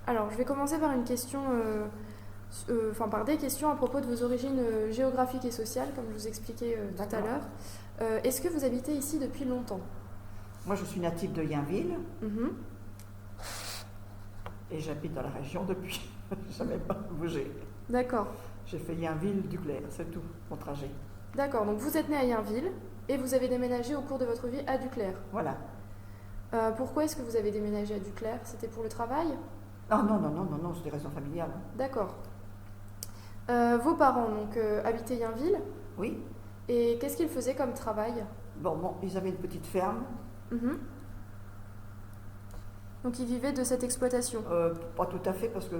Alors, je vais commencer par une question, par des questions à propos de vos origines géographiques et sociales, comme je vous expliquais tout à D'accord. l'heure. Est-ce que vous habitez ici depuis longtemps? Moi, je suis native de Yainville Mhm. et j'habite dans la région depuis. Je n'ai jamais pas bougé. D'accord. J'ai fait Yainville-Duclair, c'est tout, mon trajet. D'accord, donc vous êtes né à Yainville et vous avez déménagé au cours de votre vie à Duclair. Voilà. Pourquoi est-ce que vous avez déménagé à Duclair? C'était pour le travail? Ah non, non, non, non, non, c'est des raisons familiales. D'accord. Vos parents donc habitaient Yainville Oui. et qu'est-ce qu'ils faisaient comme travail? Bon, ils avaient une petite ferme. Mhm. Donc ils vivaient de cette exploitation. Pas tout à fait, parce que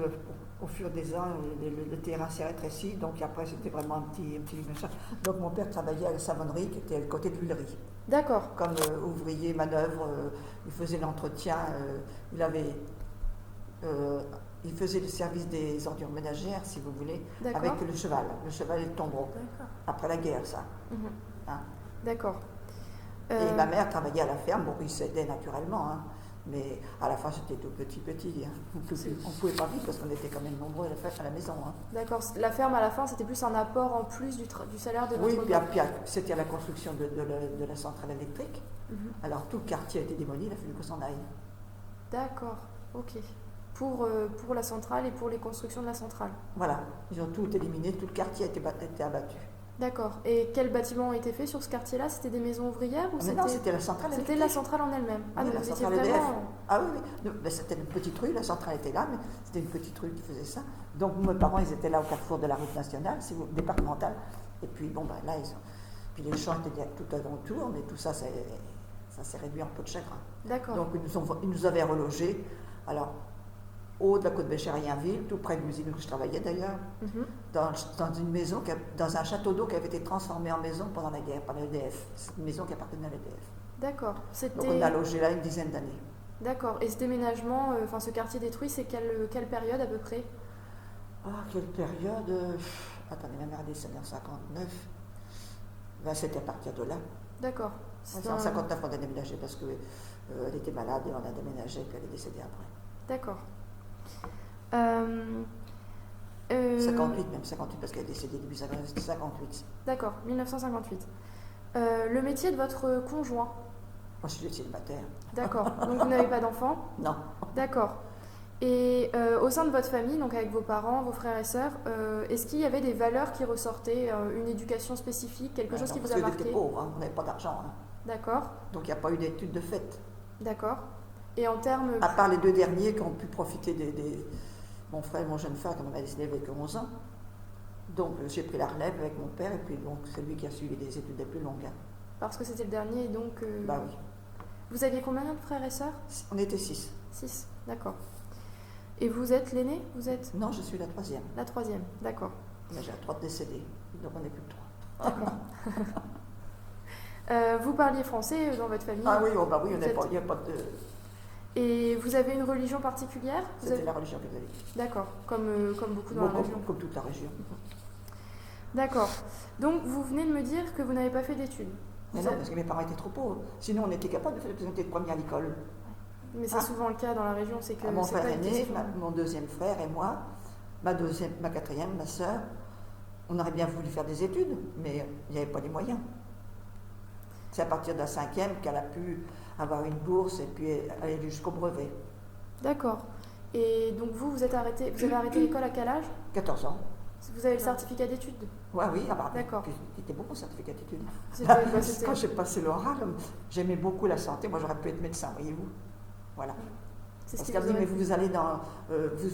au fur des ans, le terrain s'est rétréci, donc après c'était vraiment un petit machin. Donc mon père travaillait à la savonnerie, qui était à côté de l'huilerie. D'accord. Comme ouvrier, manœuvre, il faisait l'entretien, il faisait le service des ordures ménagères, si vous voulez, D'accord. avec le cheval et le tombereau. D'accord. Après la guerre, ça. Mhm. Hein. D'accord. Et ma mère travaillait à la ferme, bon, il s'aidait naturellement, hein, mais à la fin c'était tout petit. Hein. On ne pouvait pas vivre parce qu'on était quand même nombreux à la maison. Hein. D'accord. La ferme à la fin, c'était plus un apport en plus du salaire de votre Oui, père. puis c'était à la construction de la centrale électrique. Mhm. Alors tout le quartier a été démoli, il a fallu qu'on s'en aille. D'accord. Ok. Pour la centrale et pour les constructions de la centrale. Voilà, ils ont tout éliminé, tout le quartier a été abattu. D'accord. Et quels bâtiments ont été faits sur ce quartier-là? C'était des maisons ouvrières ou Mais non, c'était la centrale électrique. C'était la centrale en elle-même. Ah, Oui, donc la vous étiez centrale EDF. vraiment... Ah oui, oui. Mais c'était une petite rue, la centrale était là, mais c'était une petite rue qui faisait ça. Donc mes parents, ils étaient là au carrefour de la route nationale, départementale. Et puis bon, ben là, puis les champs étaient tout alentour, mais tout ça, ça s'est réduit en peau de chagrin. D'accord. Donc ils nous avaient relogés. Alors, au haut de la côte Béchère à Yainville, tout près de l'usine où je travaillais d'ailleurs, Mhm. dans une maison, dans un château d'eau qui avait été transformé en maison pendant la guerre par l'EDF. C'est une maison qui appartenait à l'EDF. D'accord. Donc on a logé là une dizaine d'années. D'accord. Et ce déménagement, ce quartier détruit, c'est quelle période à peu près? Ah, quelle période Attendez, ma mère est décédée en 59. Ben, c'était à partir de là. D'accord. En 59, on a déménagé parce qu'elle était malade et on a déménagé, puis elle est décédée après. D'accord. 58 même, 58 parce qu'elle est décédée début 58. D'accord, 1958. Le métier de votre conjoint? Moi, je suis célibataire. D'accord. Donc vous n'avez pas d'enfants? Non. D'accord. Et au sein de votre famille, donc avec vos parents, vos frères et sœurs, est-ce qu'il y avait des valeurs qui ressortaient, une éducation spécifique, quelque chose qui vous a Parce marqué? qu'on était pauvres, hein, on n'avait pas d'argent. Hein. D'accord. Donc il n'y a pas eu d'études de fait. D'accord. Et en termes... À part les deux derniers qui ont pu profiter mon frère et mon jeune frère, qui m'ont décédé avec 11 ans. Donc j'ai pris la relève avec mon père, et puis donc c'est lui qui a suivi des études les plus longues. Hein. Parce que c'était le dernier, donc... Bah oui. Vous aviez combien de frères et sœurs? On était 6. 6, d'accord. Et vous êtes l'aîné? Vous êtes Non, je suis la 3e. la 3e, d'accord. Mais j'ai 3 décédés, donc on n'est plus que 3. D'accord. Vous parliez français dans votre famille? Ah oui, oh bah oui, il Vous n'y a pas de... Et vous avez une religion particulière? C'était la religion catholique. D'accord, comme beaucoup dans la région. Comme toute la région. D'accord. Donc vous venez de me dire que vous n'avez pas fait d'études. Mais non, parce que mes parents étaient trop pauvs. Sinon, on était capable de faire présenter de première à l'école. Mais c'est souvent le cas dans la région, c'est que Mon c'est frère pas aîné, souvent. mon deuxième frère et moi, ma 4e, ma soeur, on aurait bien voulu faire des études, mais il n'y avait pas les moyens. C'est à partir de la 5e qu'elle a pu avoir une bourse et puis aller jusqu'au brevet. D'accord. Et donc vous avez arrêté l'école à quel âge? 14 ans. Vous avez le certificat d'études? Ouais, oui, D'accord. C'était beaucoup, certificat d'études. C'était- Quand j'ai passé l'oral, j'aimais beaucoup la santé. Moi, j'aurais pu être médecin, voyez-vous. Voilà. C'est ce Parce qui qu'elle vous me dit, aurait mais plu. vous allez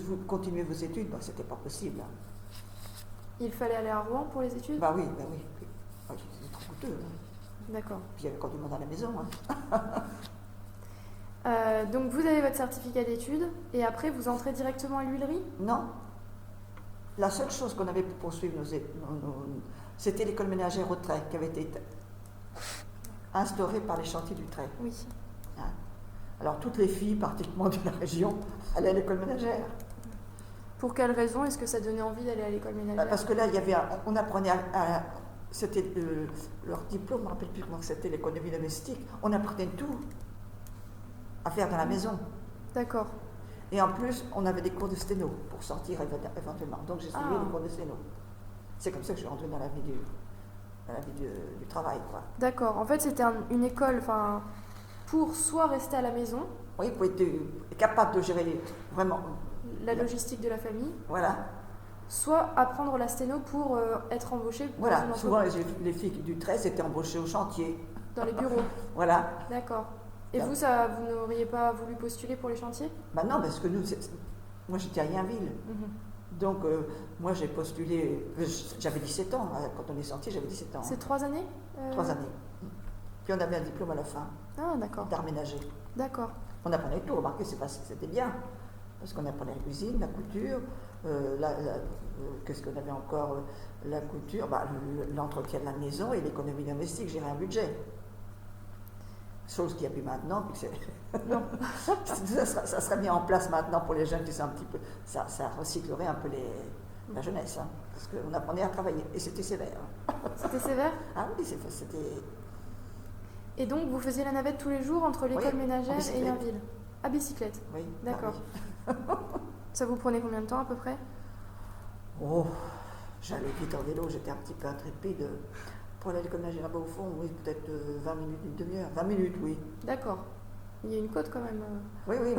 vous continuez vos études. Ben, c'était pas possible. Hein. Il fallait aller à Rouen pour les études? Bah oui, bah oui. C'était trop coûteux. Hein. D'accord. Puis il y avait quand du monde à la maison. Hein. Donc vous avez votre certificat d'études et après vous entrez directement à l'huilerie? Non. La seule chose qu'on avait pour poursuivre c'était l'école ménagère au trait qui avait été instaurée par les chantiers du trait. Oui. Hein. Alors toutes les filles, pratiquement de la région, allaient à l'école ménagère. Pour quelle raison est-ce que ça donnait envie d'aller à l'école ménagère? Parce que là, on apprenait c'était leur diplôme, je ne me rappelle plus comment c'était, l'économie domestique. On apprenait tout à faire dans la maison. D'accord. Et en plus, on avait des cours de sténo pour sortir éventuellement. Donc j'ai suivi les cours de sténo. C'est comme ça que je suis rentrée dans la vie du travail, quoi. D'accord. En fait, c'était une école pour soit rester à la maison, Oui, pour être capable de gérer vraiment la logistique de la famille, voilà. soit apprendre la sténo pour être embauché dans Voilà, une souvent entreprise, les filles du 13 étaient embauchées au chantier. dans les bureaux. Voilà. D'accord. Et Là. vous n'auriez pas voulu postuler pour les chantiers? Ben non, parce que moi j'étais à Yainville. Donc moi j'ai postulé, j'avais 17 ans, quand on est sorti j'avais 17 ans. C'est 3 années 3 années. Puis on avait un diplôme à la fin, Ah, d'accord. d'art ménager. D'accord. On apprenait tout, remarquez, c'était bien. Parce qu'on apprenait la cuisine, la couture, qu'est-ce qu'on avait encore, la couture, l'entretien de la maison et l'économie domestique, gérer un budget. Chose qu'il n'y a plus maintenant, puis Non. ça serait mis en place maintenant pour les jeunes qui sont un petit peu. Ça recyclerait un peu la jeunesse, hein, parce qu'on apprenait à travailler, et c'était sévère. C'était sévère? Ah oui, c'était. Et donc, vous faisiez la navette tous les jours entre l'école Oui, ménagère en et bicyclette. Yainville? À bicyclette? Oui. D'accord. Ah oui. Ça vous prenait combien de temps à peu près? Oh, j'allais vite en vélo, j'étais un petit peu intrépide. Pour aller à l'école ménagère là-bas au fond, oui, peut-être 20 minutes, une demi-heure. 20 minutes, oui. D'accord. Il y a une côte quand même. Oui, mais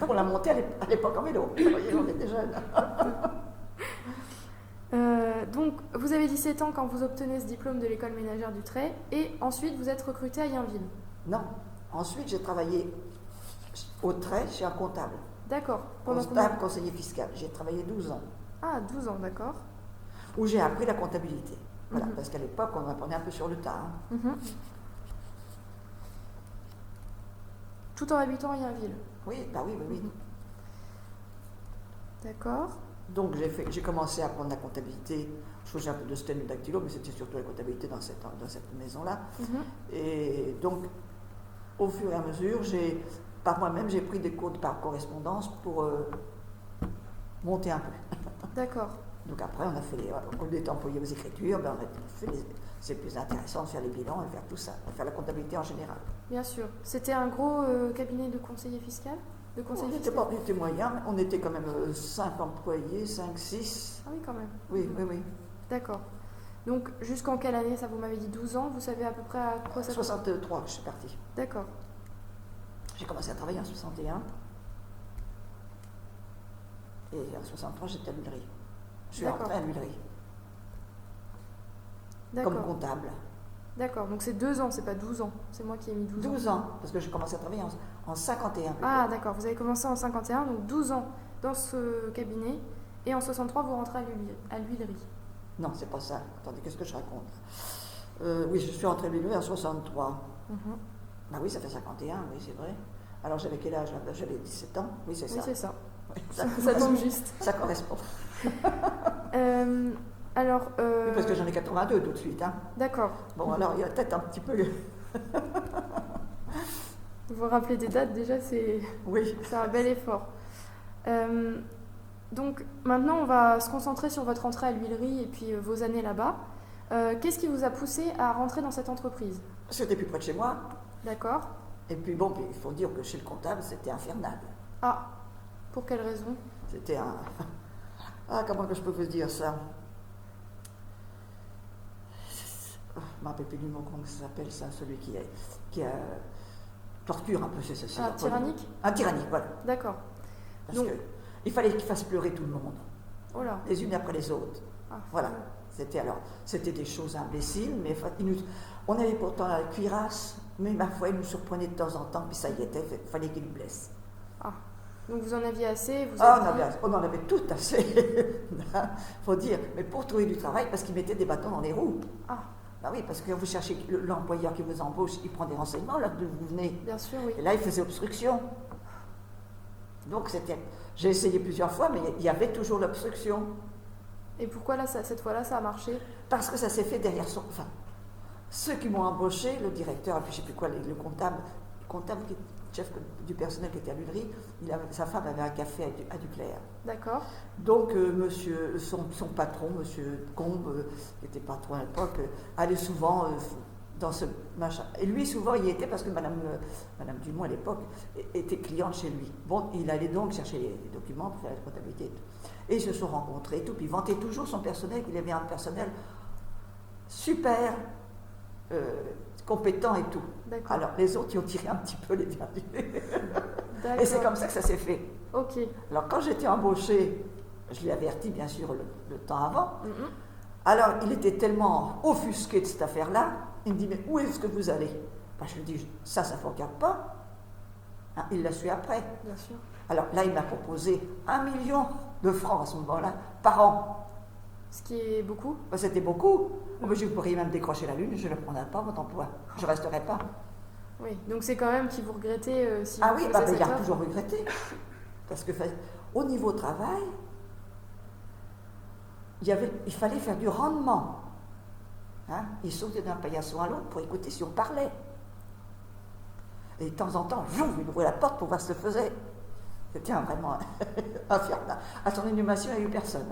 on l'a monté à l'époque en vélo. Vous voyez, on était jeunes. Donc, vous avez 17 ans quand vous obtenez ce diplôme de l'école ménagère du Trait, et ensuite vous êtes recruté à Yainville. Non. Ensuite, j'ai travaillé au Trait chez un comptable. D'accord. Comptable, conseiller fiscal. J'ai travaillé 12 ans. Ah, 12 ans, d'accord. Où j'ai appris la comptabilité. Voilà, parce qu'à l'époque, on apprenait un peu sur le tas. Hein. Tout en habitant à Yainville. Oui. D'accord. Donc j'ai commencé à apprendre la comptabilité. Je faisais un peu de sténo dactylo, mais c'était surtout la comptabilité dans cette maison-là. Et donc, au fur et à mesure, par moi-même, j'ai pris des cours par correspondance pour monter un peu. D'accord. Donc après, on était employé aux écritures, c'est plus intéressant de faire les bilans et faire tout ça, de faire la comptabilité en général. Bien sûr. C'était un gros cabinet de conseiller fiscal? On était moyen, on était quand même 5 employés, 5, 6. Ah oui, quand même. Oui. D'accord. Donc, jusqu'en quelle année, ça vous m'avez dit 12 ans, vous savez à peu près à quoi ça 63 que je suis partie. D'accord. J'ai commencé à travailler en 61. Et en 63, j'étais à l'huilerie. Je suis rentrée à l'huilerie. Comme comptable. D'accord, donc c'est 2 ans, c'est pas 12 ans. C'est moi qui ai mis 12 ans. 12 ans, parce que j'ai commencé à travailler en 51. Ah, d'accord, vous avez commencé en 51, donc 12 ans dans ce cabinet, et en 63, vous rentrez à l'huilerie. Non, c'est pas ça. Attendez, qu'est-ce que je raconte? Oui, je suis rentrée à l'huilerie en 63. Bah oui, ça fait 51, oui, c'est vrai. Alors j'avais quel âge? J'avais 17 ans. Oui, c'est ça. Oui, c'est ça. Oui, ça tombe juste. Ça correspond. Alors. Oui, parce que j'en ai 82 tout de suite. Hein. D'accord. Bon, alors il y a peut-être un petit peu. Vous vous rappelez des dates déjà, c'est un bel effort. Donc maintenant, on va se concentrer sur votre entrée à l'huilerie et puis vos années là-bas. Qu'est-ce qui vous a poussé à rentrer dans cette entreprise? C'était plus près de chez moi. D'accord. Et puis bon, il faut dire que chez le comptable, c'était infernal. Ah, pour quelle raison? C'était un... Ah, comment que je peux vous dire ça? Je ne me rappelle plus du mot, comment ça s'appelle ça, celui qui a torture un peu, c'est ça. Ah, tyrannique? Un tyrannique, voilà. D'accord. Parce qu'il fallait qu'il fasse pleurer tout le monde. Oh là. Les unes après les autres. Ah, voilà. C'était des choses imbéciles, mais on avait pourtant la cuirasse, mais ma foi, il nous surprenait de temps en temps, puis ça y était, il fallait qu'il nous blesse. Ah. Donc vous en aviez assez, on en avait tout assez, faut dire, mais pour trouver du travail, parce qu'ils mettaient des bâtons dans les roues. Ah. Bah oui, parce que vous cherchez l'employeur qui vous embauche, il prend des renseignements là d'où vous venez. Bien sûr, oui. Et là, il faisait obstruction. Donc j'ai essayé plusieurs fois, mais il y avait toujours l'obstruction. Et pourquoi là, cette fois-là, ça a marché? Parce que ça s'est fait derrière enfin, ceux qui m'ont embauché, le directeur, et puis je ne sais plus quoi, le comptable chef du personnel qui était à l'huilerie, sa femme avait un café à Duclair. D'accord. Donc son patron, monsieur Combe, qui était patron à l'époque, allait souvent dans ce machin. Et lui, souvent, il y était parce que Madame Dumont, à l'époque, était cliente chez lui. Bon, il allait donc chercher les documents pour faire la comptabilité et tout. Et ils se sont rencontrés et tout, puis il vantait toujours son personnel, qu'il avait un personnel super compétent et tout. D'accord. Alors, les autres, ils ont tiré un petit peu les vertus. D'accord. Et c'est comme ça que ça s'est fait. Ok. Alors, quand j'étais embauchée, je l'ai averti, bien sûr, le temps avant. Mhm. Alors, il était tellement offusqué de cette affaire-là, il me dit, mais où est-ce que vous allez? Ben, je lui dis, ça ne vous regarde pas. Hein, il l'a su après. Bien sûr. Alors là, il m'a proposé 1 million de francs à ce moment-là, par an. Ce qui est beaucoup. Ben, c'était beaucoup. Oh, ben, je pourrais même décrocher la lune, je ne prendrai pas votre emploi. Je ne resterai pas. Oui, donc c'est quand même qui vous regrettez si Ah vous oui, faisiez ben, il cette a offre. toujours regretté. Parce que au niveau travail, il fallait faire du rendement. Hein? Il sautait d'un paillasson à l'autre pour écouter si on parlait. Et de temps en temps, il ouvrait la porte pour voir ce que faisait. C'était vraiment infernal. À son inhumation, il n'y a eu personne.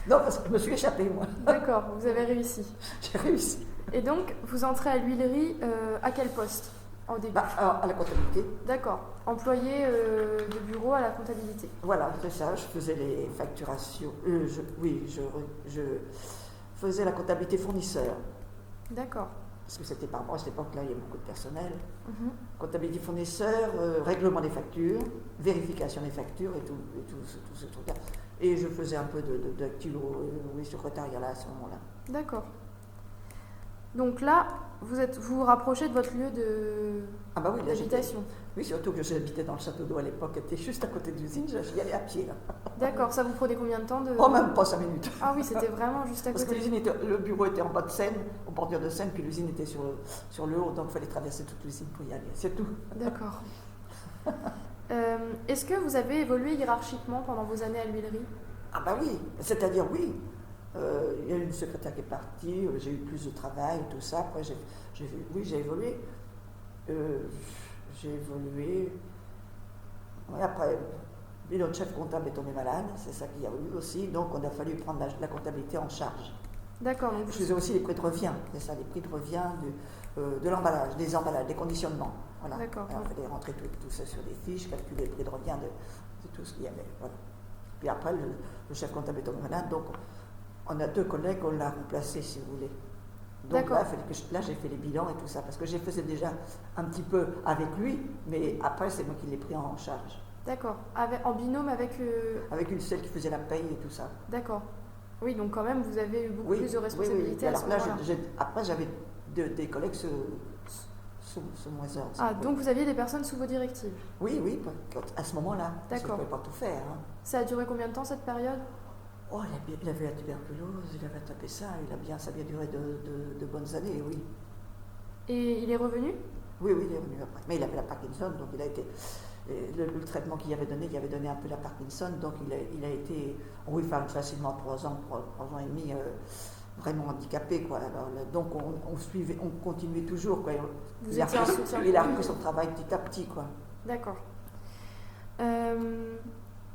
Non, parce que je me suis échappée, moi. D'accord, vous avez réussi. J'ai réussi. Et donc, vous entrez à l'huilerie à quel poste au début? Alors, à la comptabilité. D'accord, employé de bureau à la comptabilité. Voilà, c'est ça, je faisais les facturations. Je faisais la comptabilité fournisseur. D'accord. Parce que c'était par mois, à cette époque-là, il y avait beaucoup de personnel. Mhm. Comptabilité fournisseur, règlement des factures, vérification des factures et tout ce truc-là. Et je faisais un peu d'actu au secrétariat là, à ce moment-là. D'accord. Donc là, vous vous rapprochez de votre lieu Ah bah oui, là, d'habitation. oui, surtout que j'habitais dans le château d'eau à l'époque, qui était juste à côté de l'usine, j'y allais à pied. Là. D'accord, ça vous prenait combien de temps de... Oh, même pas 5 minutes. Ah oui, c'était vraiment juste à Parce que côté. le bureau était en bas de Seine, au bordure de Seine, puis l'usine était sur le haut, donc il fallait traverser toute l'usine pour y aller. C'est tout. D'accord. Est-ce que vous avez évolué hiérarchiquement pendant vos années à l'huilerie? Ah bah oui, c'est-à-dire oui. Il y a eu une secrétaire qui est partie, j'ai eu plus de travail, tout ça. Après, j'ai évolué. J'ai évolué. Ouais, après, notre chef comptable est tombé malade, c'est ça qu'il y a eu aussi. Donc, on a fallu prendre la comptabilité en charge. D'accord. Donc Je faisais aussi les prix de revient, c'est ça, les prix de revient de l'emballage, des emballages, des conditionnements. Voilà. D'accord. Alors, il fallait rentrer tout ça sur des fiches, calculer le prix de revient de tout ce qu'il y avait. Voilà. Puis après, le chef comptable est tombé malade, donc on a 2 collègues, on l'a remplacé, si vous voulez. Donc là, j'ai fait les bilans et tout ça, parce que j'ai faisais déjà un petit peu avec lui, mais après, c'est moi qui l'ai pris en charge. D'accord. En binôme avec... Avec une celle qui faisait la paye et tout ça. D'accord. Oui, donc quand même, vous avez eu beaucoup plus de Oui. responsabilités à ce Alors là, moment-là. après, j'avais des collègues sous mon ordre. Ah, donc vous aviez des personnes sous vos directives? Oui, à ce moment-là. Parce que je ne D'accord. pouvais pas tout faire. Hein. Ça a duré combien de temps cette période? Oh, il avait la tuberculose, il avait tapé ça, ça a bien duré de bonnes années, oui. Et il est revenu? Oui, il est revenu après. Mais il avait la Parkinson, donc il a été... Le traitement qu'il avait donné un peu la Parkinson, donc il a été, oui, facilement 3 ans et demi, vraiment handicapé, quoi. Alors, donc on continuait toujours, quoi. Vous étiez en soutien. Il a repris son travail petit à petit, quoi. D'accord.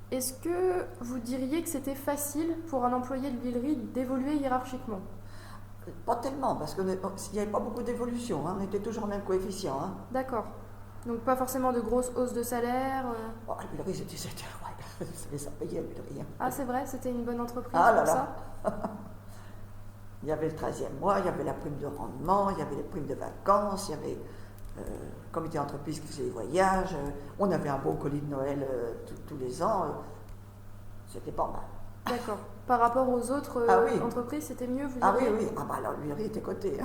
Est-ce que vous diriez que c'était facile pour un employé de l'huilerie d'évoluer hiérarchiquement? Pas tellement, parce qu'il n'y avait pas beaucoup d'évolution, hein. On était toujours au même coefficient. Hein. D'accord. Donc pas forcément de grosses hausses de salaire Oh, l'huilerie, c'était ça payait l'huilerie. Hein. Ah, c'est vrai, c'était une bonne entreprise Ah là pour là. ça? Il y avait le 13e mois, il y avait la prime de rendement, il y avait les primes de vacances, il y avait le comité d'entreprise qui faisait les voyages, on avait un beau colis de Noël tous les ans, c'était pas mal. D'accord. Par rapport aux autres Oui. entreprises, c'était mieux, vous Ah diriez? oui. Ah bah alors l'huilerie était cotée.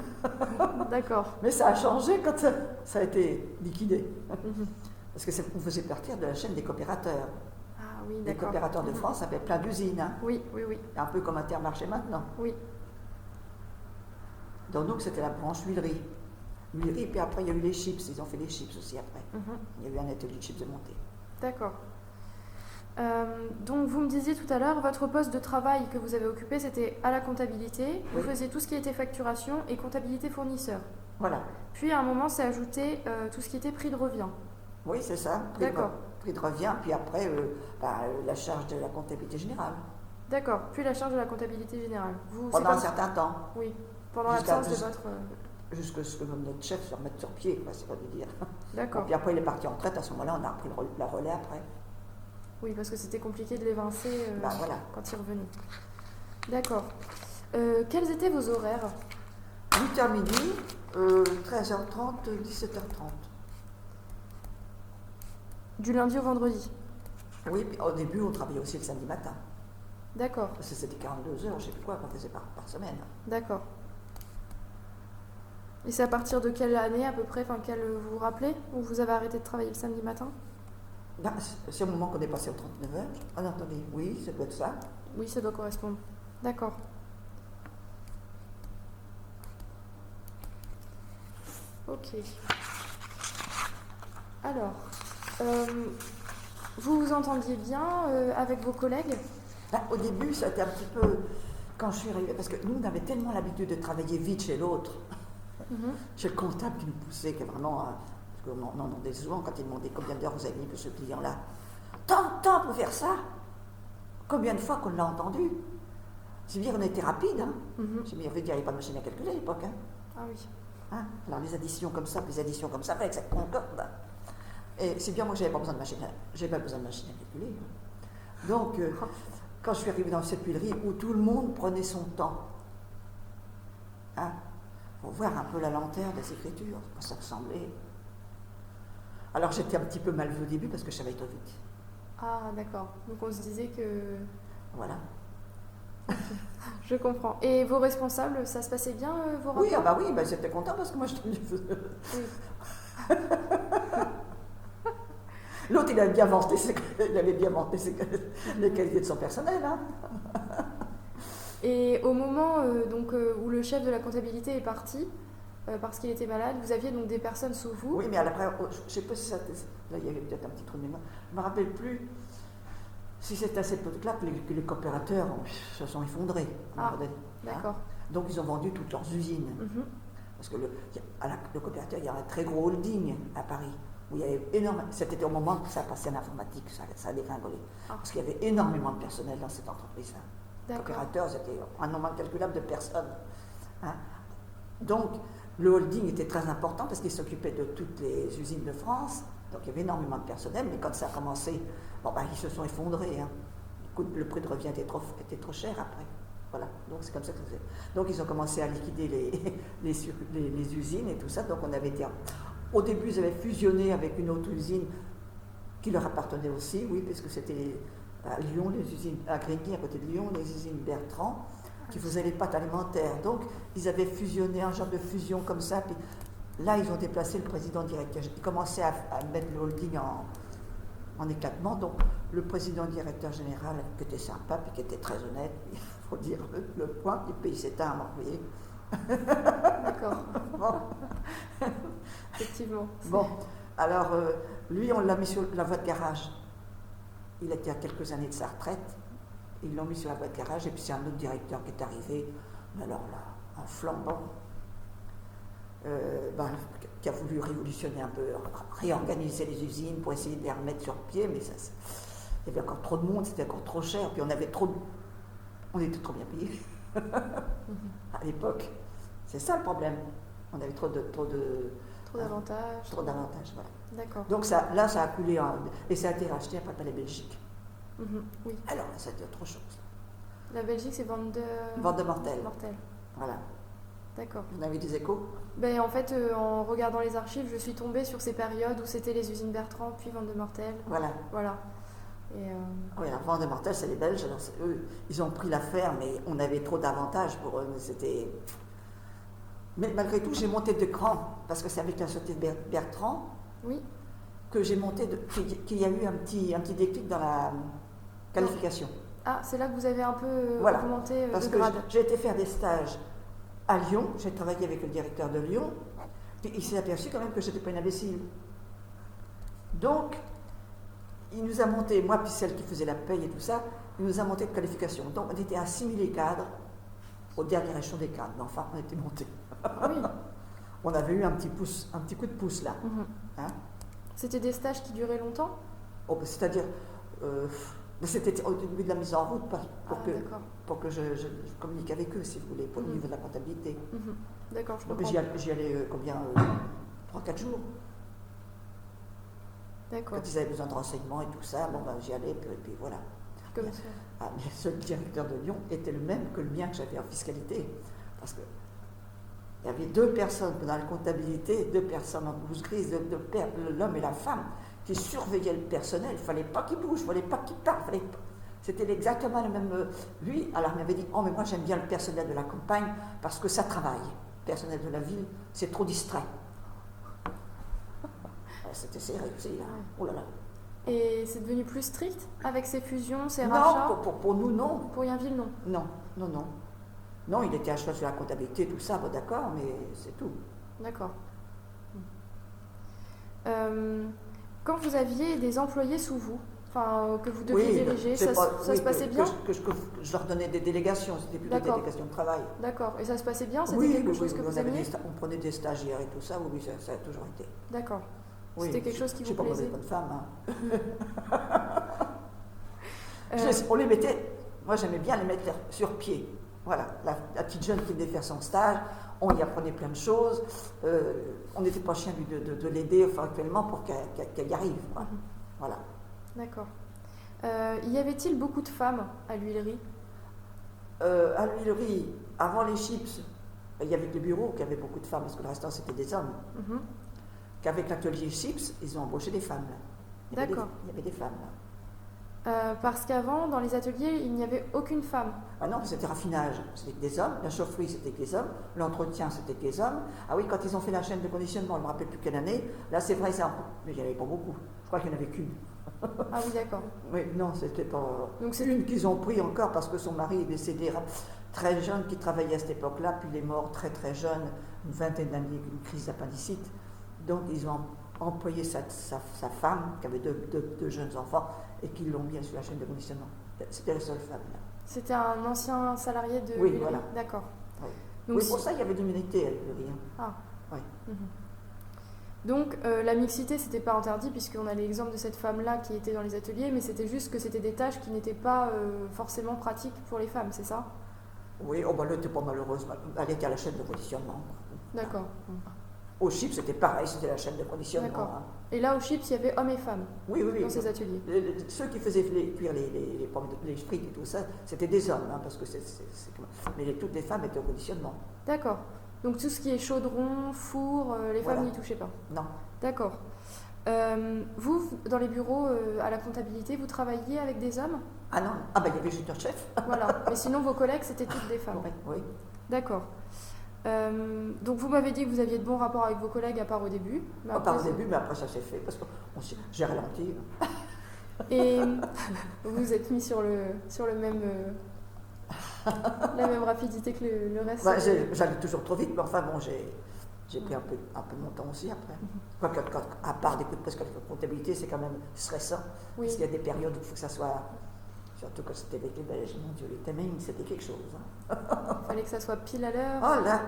D'accord. Mais ça a changé quand ça a été liquidé. Mhm. Parce que on faisait partir de la chaîne des coopérateurs. Ah oui, Les d'accord. coopérateurs de Mhm. France avaient plein d'usines. Hein. Oui. Un peu comme Intermarché maintenant. Oui. Donc c'était la branche huilerie. Huilerie, puis après il y a eu les chips, ils ont fait les chips aussi après. Mhm. Il y a eu un atelier de chips de montée. D'accord. Donc vous me disiez tout à l'heure, votre poste de travail que vous avez occupé, c'était à la comptabilité. Vous Oui. faisiez tout ce qui était facturation et comptabilité fournisseur. Voilà. Puis à un moment, c'est ajouté tout ce qui était prix de revient. Oui, c'est ça. D'accord. Prix de revient, puis après la charge de la comptabilité générale. D'accord, puis la charge de la comptabilité générale. Vous, Pendant un certain temps. Oui, pendant Jusqu'à l'absence de votre... Jusqu'à ce que notre chef se remette sur pied, quoi, c'est pas de dire. D'accord. Puis après, il est parti en retraite, à ce moment-là, on a repris la relais après. Oui, parce que c'était compliqué de l'évincer Voilà. quand il revenait. D'accord. Quels étaient vos horaires? 8h midi, 13h30, 17h30. Du lundi au vendredi? Oui, puis au début, on travaillait aussi le samedi matin. D'accord. Parce que c'était 42 heures, je ne sais plus quoi, qu'on faisait par semaine. D'accord. Et c'est à partir de quelle année à peu près, enfin, vous vous rappelez, où vous avez arrêté de travailler le samedi matin? Ben, c'est au moment qu'on est passé aux 39 heures. Ah non, attendez, oui, ça doit être ça. Oui, ça doit correspondre. D'accord. Ok. Alors, vous vous entendiez bien avec vos collègues? Ben, au début, ça a été un petit peu... Quand je suis arrivée, parce que nous, on avait tellement l'habitude de travailler vite chez l'autre. Chez le comptable qui nous poussait, qui est vraiment... parce qu'on en demandait souvent, quand il demandait combien d'heures vous avez mis pour ce client-là. Tant de temps pour faire ça. Combien de fois qu'on l'a entendu? C'est dire qu'on était rapide. Hein. J'ai bien vu dire, il n'y avait pas de machine à calculer à l'époque. Hein. Ah oui. Hein? Alors les additions comme ça, avec cette concorde. Et c'est bien, moi, j'avais pas besoin de machine à calculer. Hein. Donc, quand je suis arrivée dans cette huilerie où tout le monde prenait son temps, hein, pour voir un peu la lenteur des écritures, comment ça ressemblait. Alors j'étais un petit peu mal vue au début parce que je savais trop vite. Ah d'accord, donc on se disait que... Voilà. Je comprends. Et vos responsables, ça se passait bien, vos rapports? Oui, oui, j'étais content parce que moi je oui. L'autre, il avait bien vanté les qualités de son personnel. Hein. Et au moment où le chef de la comptabilité est parti, parce qu'il était malade, vous aviez donc des personnes sous vous? Oui, mais après, je ne sais pas si ça... Là, il y avait peut-être un petit trou de mémoire. Je ne me rappelle plus si c'est à cette époque-là que les coopérateurs se sont effondrés. Ah, d'accord. Donc, ils ont vendu toutes leurs usines. Parce que le coopérateur, il y a un très gros holding à Paris. Où il y avait énormément... C'était au moment que ça passait en informatique, ça a dégringolé. Parce qu'il y avait énormément de personnel dans cette entreprise-là. Les coopérateurs, c'était un nombre incalculable de personnes. Hein. Donc, le holding était très important parce qu'il s'occupait de toutes les usines de France. Donc, il y avait énormément de personnel. Mais quand ça a commencé, ils se sont effondrés. Hein. Le prix de revient était trop cher après. Voilà. Donc, c'est comme ça que ça faisait. Donc, ils ont commencé à liquider les usines et tout ça. Donc, on avait été... Au début, ils avaient fusionné avec une autre usine qui leur appartenait aussi, oui, parce que c'était à Lyon, les usines, à Grigny, à côté de Lyon, les usines Bertrand, qui faisaient les pâtes alimentaires. Donc, ils avaient fusionné, un genre de fusion comme ça. Puis là, ils ont déplacé le président directeur. Ils commençaient à mettre le holding en éclatement. Donc, le président directeur général, qui était sympa, puis qui était très honnête, il faut dire le point, et puis il s'éteint, vous voyez. D'accord. Bon. Effectivement. Bon, alors lui, on l'a mis sur la voie de garage. Il était à quelques années de sa retraite. Ils l'ont mis sur la voie de garage et puis c'est un autre directeur qui est arrivé. Mais alors là, en flambant, qui a voulu révolutionner un peu, réorganiser les usines pour essayer de les remettre sur pied, mais ça, il y avait encore trop de monde, c'était encore trop cher, puis on était trop bien payés à l'époque. C'est ça le problème. On avait trop d'avantages. Trop d'avantages, voilà. D'accord. Donc ça a coulé et ça a été racheté après par la Belgique. Oui. Alors là, c'était autre chose. La Belgique, c'est vente de Mortel. Voilà. D'accord. Vous avez des échos? En fait, en regardant les archives, je suis tombée sur ces périodes où c'était les usines Bertrand, puis vente de Mortel. Voilà. Et Oui, alors vente de Mortel, c'est les Belges. Alors eux, ils ont pris l'affaire, mais on avait trop d'avantages pour eux. Mais malgré tout, j'ai monté de cran, parce que c'est avec la société Bertrand que j'ai monté, qu'il y a eu un petit déclic dans la qualification. Ah, c'est là que vous avez un peu augmenté parce de grade. Que j'ai été faire des stages à Lyon, j'ai travaillé avec le directeur de Lyon, puis il s'est aperçu quand même que je n'étais pas une imbécile. Donc, il nous a monté, moi puis celle qui faisait la paye et tout ça, il nous a monté de qualification. Donc, on était à 6000 cadres, au dernier échelon des cadres, mais enfin, on était montés. Oui. On avait eu un petit coup de pouce là. C'était des stages qui duraient longtemps? C'est-à-dire, Mais c'était au début de la mise en route d'accord. pour que je communique avec eux, si vous voulez, pour le niveau de la comptabilité. D'accord, je Donc comprends. j'y allais combien 3-4 jours. D'accord. Quand ils avaient besoin de renseignements et tout ça, bon, ben, j'y allais, puis voilà. Comme ça. Ah, mais ce directeur de Lyon était le même que le mien que j'avais en fiscalité. Parce que il y avait 2 personnes dans la comptabilité, 2 personnes en blouse grise, l'homme et la femme, qui surveillaient le personnel. Il ne fallait pas qu'il bouge, il ne fallait pas qu'il parle. C'était exactement le même. Lui, alors il m'avait dit, oh mais moi j'aime bien le personnel de la campagne parce que ça travaille. Le personnel de la ville, c'est trop distrait. C'était serré aussi, là. Oh là là. Et c'est devenu plus strict avec ces fusions, ces Non, rachats? pour nous, non. Pour Yainville, non. Non. Non, il était à cheval sur la comptabilité, tout ça, bon, d'accord, mais c'est tout. D'accord. Quand vous aviez des employés sous vous, enfin que vous deviez diriger, ça se passait bien? Que je leur donnais des délégations, c'était plus des délégations de travail. D'accord. Et ça se passait bien? C'était quelque chose que vous aimiez? On prenait des stagiaires et tout ça, oui, ça a toujours été. D'accord. Oui, c'était quelque chose qui vous plaisait? Je ne suis pas mauvaise bonne femme. On les mettait, moi j'aimais bien les mettre sur pied. Voilà, la petite jeune qui venait faire son stage, on y apprenait plein de choses. On n'était pas chien de l'aider actuellement pour qu'elle y arrive. Voilà. D'accord. Y avait-il beaucoup de femmes à l'huilerie? À l'huilerie, avant les chips, il y avait des bureaux qui avaient beaucoup de femmes, parce que le restant c'était des hommes. Qu'avec l'atelier chips, ils ont embauché des femmes. D'accord. Il y avait des femmes là. Parce qu'avant, dans les ateliers, il n'y avait aucune femme. Ah non, c'était raffinage, c'était que des hommes. La chaufferie, c'était que des hommes. L'entretien, c'était que des hommes. Ah oui, quand ils ont fait la chaîne de conditionnement, je ne me rappelle plus quelle année, là c'est vrai, mais il n'y en avait pas beaucoup. Je crois qu'il n'y en avait qu'une. Ah oui, d'accord. Oui, non, c'était pas. Donc une qu'ils ont pris encore parce que son mari est décédé très jeune, qui travaillait à cette époque-là, puis il est mort très très jeune, une vingtaine d'années, une crise d'appendicite. Donc ils ont employé sa femme, qui avait deux jeunes enfants, et qui l'ont mis sur la chaîne de conditionnement. C'était la seule femme là. C'était un ancien salarié de Oui, voilà. D'accord. Oui. Donc, oui, pour ça, il y avait de l'humilité à l'huilerie. Ah. Oui. Donc, la mixité, c'était pas interdit, puisqu'on a l'exemple de cette femme-là qui était dans les ateliers, mais c'était juste que c'était des tâches qui n'étaient pas forcément pratiques pour les femmes, c'est ça? Oui, oh, bah, elle n'était pas malheureuse. Elle était à la chaîne de conditionnement. D'accord. Au chips, c'était pareil, c'était la chaîne de conditionnement. D'accord. Et là, au chips, il y avait hommes et femmes dans ces ateliers. Ceux qui faisaient cuire les frites et tout ça, c'était des hommes, parce que mais toutes les femmes étaient au conditionnement. D'accord. Donc tout ce qui est chaudron, four, les femmes n'y touchaient pas? Non. D'accord. Vous, dans les bureaux à la comptabilité, vous travailliez avec des hommes? Ah non, ah ben il y avait juste un chef. Voilà, mais sinon vos collègues, c'était toutes des femmes? Oui. D'accord. Donc vous m'avez dit que vous aviez de bons rapports avec vos collègues à part au début. Mais pas au début, mais après ça s'est fait, parce que j'ai ralenti. Et vous vous êtes mis sur le même... la même rapidité que le reste? Bah, j'allais toujours trop vite, mais enfin bon, j'ai pris un peu mon temps aussi après. À part des coups de parce que la comptabilité, c'est quand même stressant. Oui. Parce qu'il y a des périodes où il faut que ça soit... Surtout quand c'était avec les Belges, mon Dieu, les timings, c'était quelque chose. Il fallait que ça soit pile à l'heure. Oh là.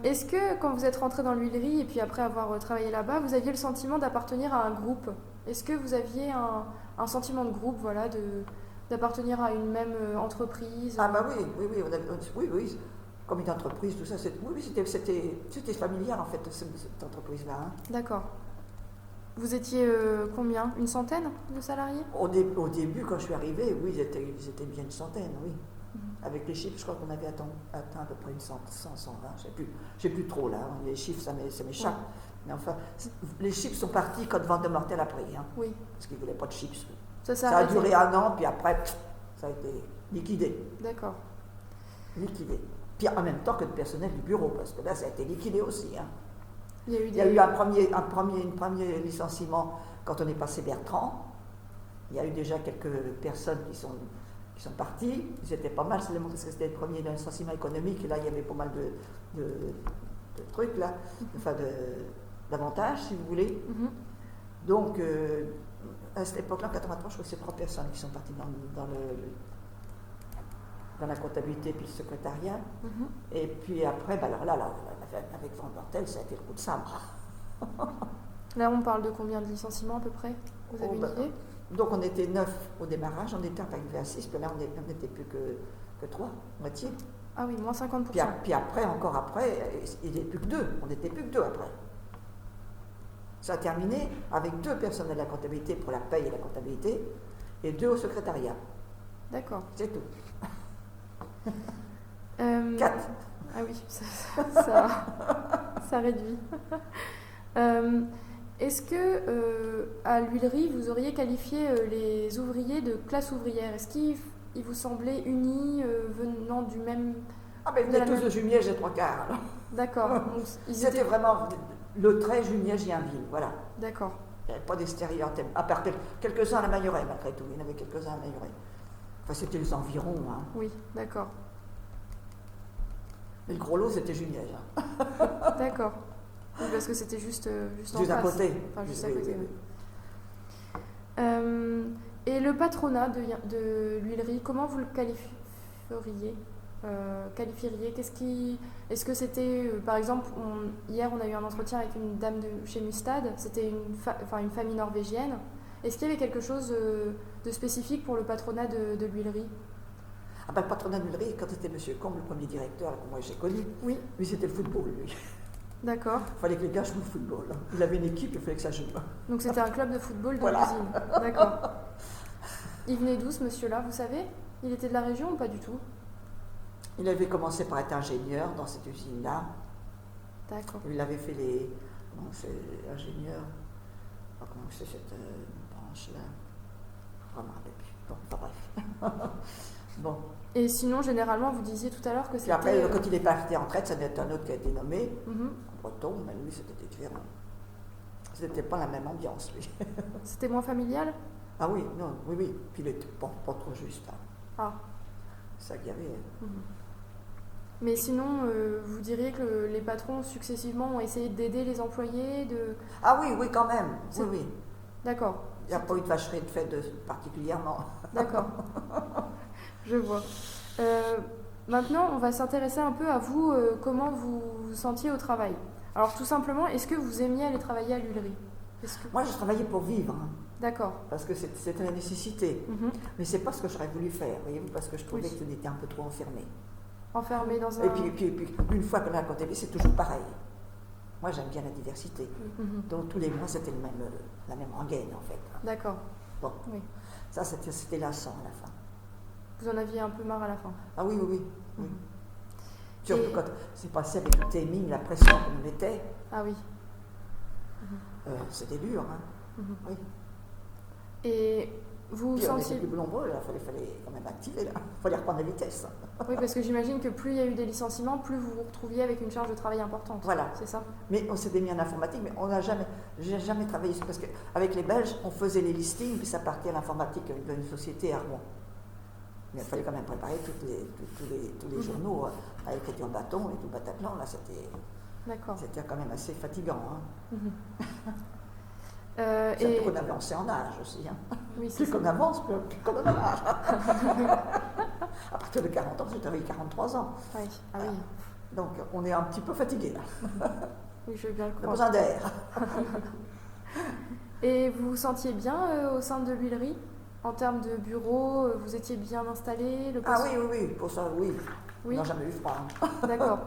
Est-ce que quand vous êtes rentré dans l'huilerie et puis après avoir travaillé là-bas, vous aviez le sentiment d'appartenir à un groupe? Est-ce que vous aviez un sentiment de groupe, voilà, d'appartenir à une même entreprise? Ah bah oui. Comme une entreprise, tout ça, c'était familial en fait, cette entreprise-là. D'accord. Vous étiez combien? Une centaine de salariés? Au début, quand je suis arrivée, oui, ils étaient bien une centaine, oui. Avec les chiffres, je crois qu'on avait atteint à peu près une 100, 120, je sais plus trop là. Les chiffres, ça m'échappe. Mais enfin, les chiffres sont partis quand Vandemortel a pris. Oui. Parce qu'ils ne voulaient pas de chiffres. Ça a duré 1 an, puis après, ça a été liquidé. D'accord. Liquidé. Puis en même temps que le personnel du bureau, parce que là, ça a été liquidé aussi. Il y a eu un premier licenciement quand on est passé Bertrand. Il y a eu déjà quelques personnes qui sont partis. Ils étaient pas mal seulement parce que c'était le premier licenciement économique. Et là, il y avait pas mal de trucs, là, enfin d'avantages, si vous voulez. Donc, à cette époque-là, en 83, je crois que c'est 3 personnes qui sont parties dans la comptabilité puis le secrétariat. Et puis après, alors là, avec Vandemortel, ça a été le coup de sabre. Là, on parle de combien de licenciements à peu près? Vous avez une idée? Donc on était 9 au démarrage, on était arrivé à 6, puis là on n'était plus que 3, moitié. Ah oui, moins 50%. Puis après, encore après, il n'est plus que 2, on n'était plus que 2 après. Ça a terminé avec 2 personnels à la comptabilité pour la paye et la comptabilité, et 2 au secrétariat. D'accord. C'est tout. 4. Ah oui, ça réduit. Est-ce que à l'huilerie, vous auriez qualifié les ouvriers de classe ouvrière? Est-ce qu'ils vous semblaient unis, venant du même... Ah ben ils étaient tous de Jumièges et 3/4. D'accord. C'était vraiment le trait Jumièges-Yainville, voilà. D'accord. Il n'y avait pas d'extérieur, à part quelques-uns à la Mailleraie, malgré tout. Il y en avait quelques-uns à la Mailleraie. Enfin, c'était les environs. Hein. Oui, d'accord. Mais le gros lot, c'était Jumièges. Hein. D'accord. Oui, parce que c'était juste en à face. côté. Enfin, juste à côté, oui. Et le patronat de l'huilerie, comment vous le qualifieriez? Est-ce que c'était, par exemple, hier on a eu un entretien avec une dame chez Mustad, c'était une famille norvégienne. Est-ce qu'il y avait quelque chose de spécifique pour le patronat de l'huilerie? Ah ben, le patronat de l'huilerie, quand c'était M. Combe, le premier directeur que moi j'ai connu, oui. Lui c'était le football, lui. D'accord. Il fallait que les gars jouent le football. Il avait une équipe, il fallait que ça joue. Donc c'était un club de football dans voilà. l'usine. D'accord. Il venait d'où ce monsieur-là, vous savez? Il était de la région ou pas du tout? Il avait commencé par être ingénieur dans cette usine-là. D'accord. Il avait fait les... Comment c'est ingénieur? Comment c'est cette branche-là? Je ne me rappelle plus. Bon, enfin bref. Bon. Et sinon, généralement, vous disiez tout à l'heure que c'était... Et après, quand il est parti en retraite, ça devait être un autre qui a été nommé. En breton, mais lui, c'était différent. C'était pas la même ambiance, lui. C'était moins familial? Ah oui, non, oui. Puis il était pas trop juste. Hein. Ah. C'est ça qu'il y avait. Mais sinon, vous diriez que les patrons, successivement, ont essayé d'aider les employés Ah oui, quand même. Oui. D'accord. Il n'y a pas eu de vacherie de fait particulièrement. D'accord. Je vois. Maintenant, on va s'intéresser un peu à vous, comment vous vous sentiez au travail. Alors, tout simplement, est-ce que vous aimiez aller travailler à l'huilerie? Moi, je travaillais pour vivre. Hein. D'accord. Parce que c'était la nécessité. Mais c'est pas ce que j'aurais voulu faire, voyez-vous, parce que je trouvais que c'était un peu trop enfermé. Enfermé dans un... Et puis, une fois qu'on a la comptabilité, c'est toujours pareil. Moi, j'aime bien la diversité. Donc, tous les mois, c'était la même rengaine, en fait. D'accord. Bon. Oui. Ça, c'était lassant à la fin. Vous en aviez un peu marre à la fin? Ah oui. Surtout quand c'est passé avec le timing, la pression qu'on nous mettait. Ah oui. C'était dur, hein. Oui. Et vous puis, sentiez... on était plus nombreux, là. Il fallait quand même activer, là. Il fallait reprendre la vitesse. Oui, parce que j'imagine que plus il y a eu des licenciements, plus vous vous retrouviez avec une charge de travail importante. Voilà. C'est ça? Mais on s'était mis en informatique, mais j'ai jamais travaillé, parce qu'avec les Belges, on faisait les listings, puis ça partait à l'informatique d'une société à Rouen. Mais il fallait quand même préparer tous les journaux avec écriture en bâton et tout Bataclan. Là, c'était quand même assez fatigant. Hein. Surtout qu'on avançait en âge aussi. Hein. Oui, plus qu'on avance, plus qu'on en a marre. À partir de 40 ans, j'ai travaillé 43 ans. Oui. Ah oui. Donc, on est un petit peu fatigué là. Oui, je veux bien le croire. On a besoin d'air. Et vous vous sentiez bien au sein de l'huilerie? En termes de bureau, vous étiez bien installé? Ah oui, pour ça, oui. Oui. On n'a jamais eu froid. D'accord.